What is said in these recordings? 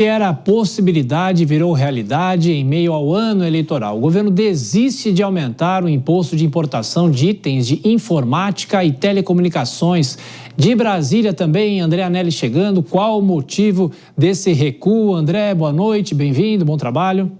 Era a possibilidade, virou realidade em meio ao ano eleitoral. O governo desiste de aumentar o imposto de importação de itens de informática e telecomunicações. De Brasília também, André Anelli chegando. Qual o motivo desse recuo? André, boa noite, bem-vindo, bom trabalho.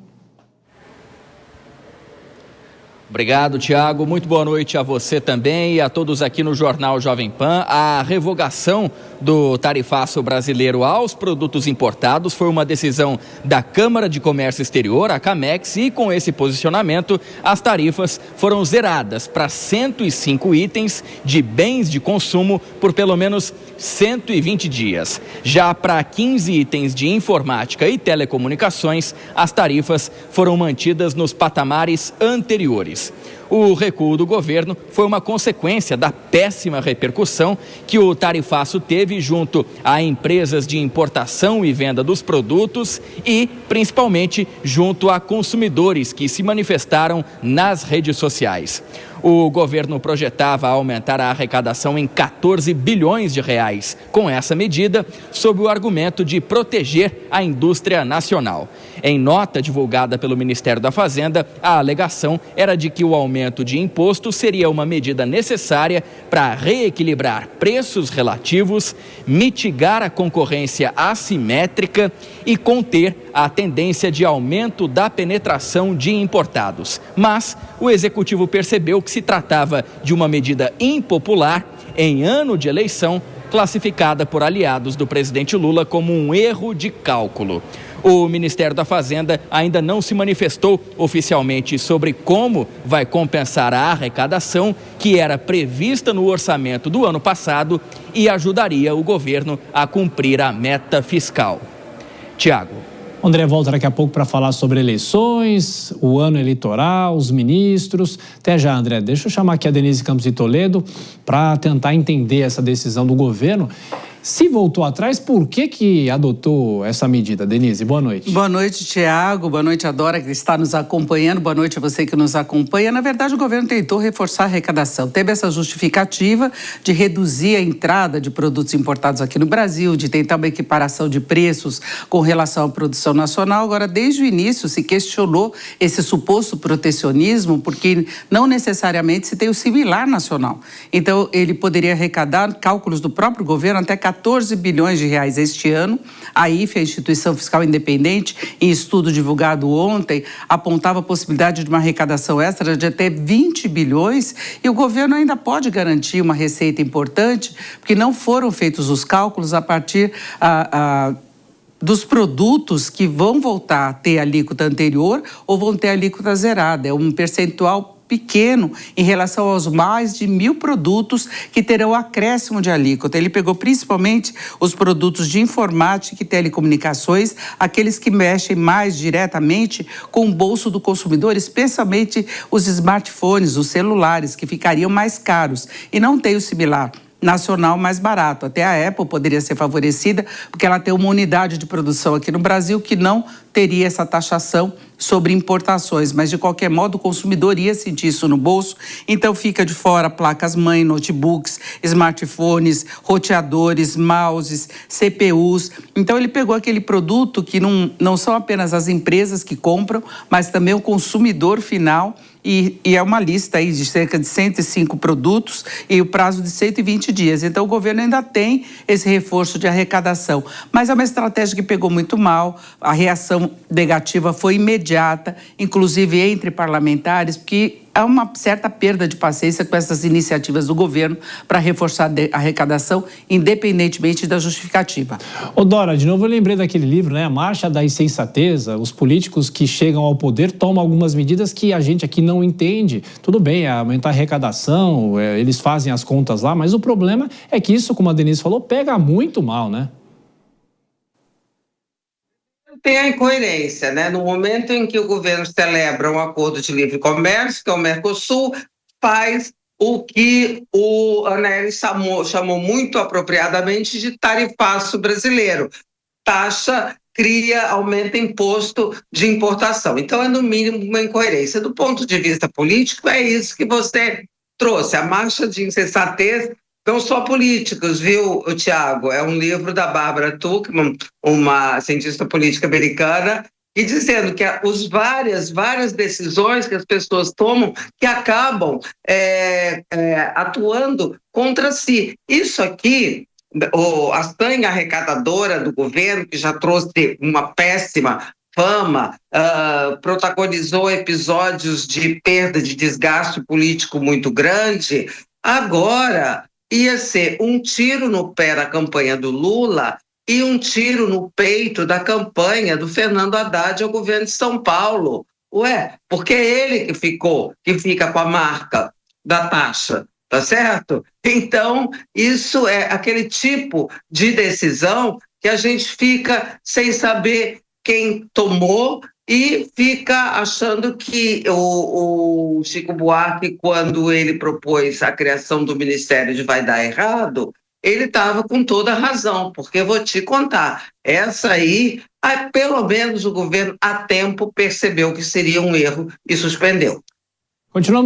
Obrigado, Tiago. Muito boa noite a você também e a todos aqui no Jornal Jovem Pan. A revogação do tarifaço brasileiro aos produtos importados foi uma decisão da Câmara de Comércio Exterior, a Camex, e com esse posicionamento, as tarifas foram zeradas para 105 itens de bens de consumo por pelo menos 120 dias. Já para 15 itens de informática e telecomunicações, as tarifas foram mantidas nos patamares anteriores. O recuo do governo foi uma consequência da péssima repercussão que o tarifaço teve junto a empresas de importação e venda dos produtos e, principalmente, junto a consumidores que se manifestaram nas redes sociais. O governo projetava aumentar a arrecadação em 14 bilhões de reais com essa medida, sob o argumento de proteger a indústria nacional. Em nota divulgada pelo Ministério da Fazenda, a alegação era de que o aumento de imposto seria uma medida necessária para reequilibrar preços relativos, mitigar a concorrência assimétrica e conter a tendência de aumento da penetração de importados. Mas o executivo percebeu que se tratava de uma medida impopular em ano de eleição, classificada por aliados do presidente Lula como um erro de cálculo. O Ministério da Fazenda ainda não se manifestou oficialmente sobre como vai compensar a arrecadação que era prevista no orçamento do ano passado e ajudaria o governo a cumprir a meta fiscal. Tiago. André volta daqui a pouco para falar sobre eleições, o ano eleitoral, os ministros. Até já, André. Deixa eu chamar aqui a Denise Campos de Toledo para tentar entender essa decisão do governo. Se voltou atrás, por que adotou essa medida? Denise, boa noite. Boa noite, Tiago. Boa noite, a Dora, que está nos acompanhando. Boa noite a você que nos acompanha. Na verdade, o governo tentou reforçar a arrecadação. Teve essa justificativa de reduzir a entrada de produtos importados aqui no Brasil, de tentar uma equiparação de preços com relação à produção nacional. Agora, desde o início, se questionou esse suposto protecionismo, porque não necessariamente se tem o similar nacional. Então, ele poderia arrecadar, cálculos do próprio governo, até 14 bilhões de reais este ano. A IFE, a Instituição Fiscal Independente, em estudo divulgado ontem, apontava a possibilidade de uma arrecadação extra de até 20 bilhões e o governo ainda pode garantir uma receita importante, porque não foram feitos os cálculos a partir dos produtos que vão voltar a ter alíquota anterior ou vão ter alíquota zerada. É um percentual pequeno em relação aos mais de 1.000 produtos que terão acréscimo de alíquota. Ele pegou principalmente os produtos de informática e telecomunicações, aqueles que mexem mais diretamente com o bolso do consumidor, especialmente os smartphones, os celulares, que ficariam mais caros e não tem o similar nacional mais barato. Até a Apple poderia ser favorecida, porque ela tem uma unidade de produção aqui no Brasil que não teria essa taxação sobre importações, mas de qualquer modo o consumidor ia sentir isso no bolso, então fica de fora placas-mãe, notebooks, smartphones, roteadores, mouses, CPUs. Então ele pegou aquele produto que não são apenas as empresas que compram, mas também o consumidor final. E é uma lista aí de cerca de 105 produtos e o prazo de 120 dias. Então, o governo ainda tem esse reforço de arrecadação. Mas é uma estratégia que pegou muito mal, a reação negativa foi imediata, inclusive entre parlamentares, porque há uma certa perda de paciência com essas iniciativas do governo para reforçar a arrecadação, independentemente da justificativa. Ô Dora, de novo eu lembrei daquele livro, né? A Marcha da Insensateza. Os políticos que chegam ao poder tomam algumas medidas que a gente aqui não entende. Tudo bem, é aumentar a arrecadação, eles fazem as contas lá, mas o problema é que isso, como a Denise falou, pega muito mal, né? Tem a incoerência, né? No momento em que o governo celebra um acordo de livre comércio, que é o Mercosul, faz o que o Anelli chamou muito apropriadamente de tarifaço brasileiro. Taxa, cria, aumenta imposto de importação. Então, é no mínimo uma incoerência. Do ponto de vista político, é isso que você trouxe. A marcha de insensatez não só políticos, viu, Tiago? É um livro da Barbara Tuchman, uma cientista política americana, e dizendo que as várias decisões que as pessoas tomam que acabam atuando contra si. Isso aqui, a sanha arrecadadora do governo, que já trouxe uma péssima fama, protagonizou episódios de perda, de desgaste político muito grande, agora ia ser um tiro no pé da campanha do Lula e um tiro no peito da campanha do Fernando Haddad ao governo de São Paulo. Porque é ele que fica com a marca da taxa, tá certo? Então, isso é aquele tipo de decisão que a gente fica sem saber quem tomou e fica achando que o Chico Buarque, quando ele propôs a criação do Ministério de Vai Dar Errado, ele estava com toda a razão, porque vou te contar, essa aí, pelo menos o governo a tempo percebeu que seria um erro e suspendeu. Continuamos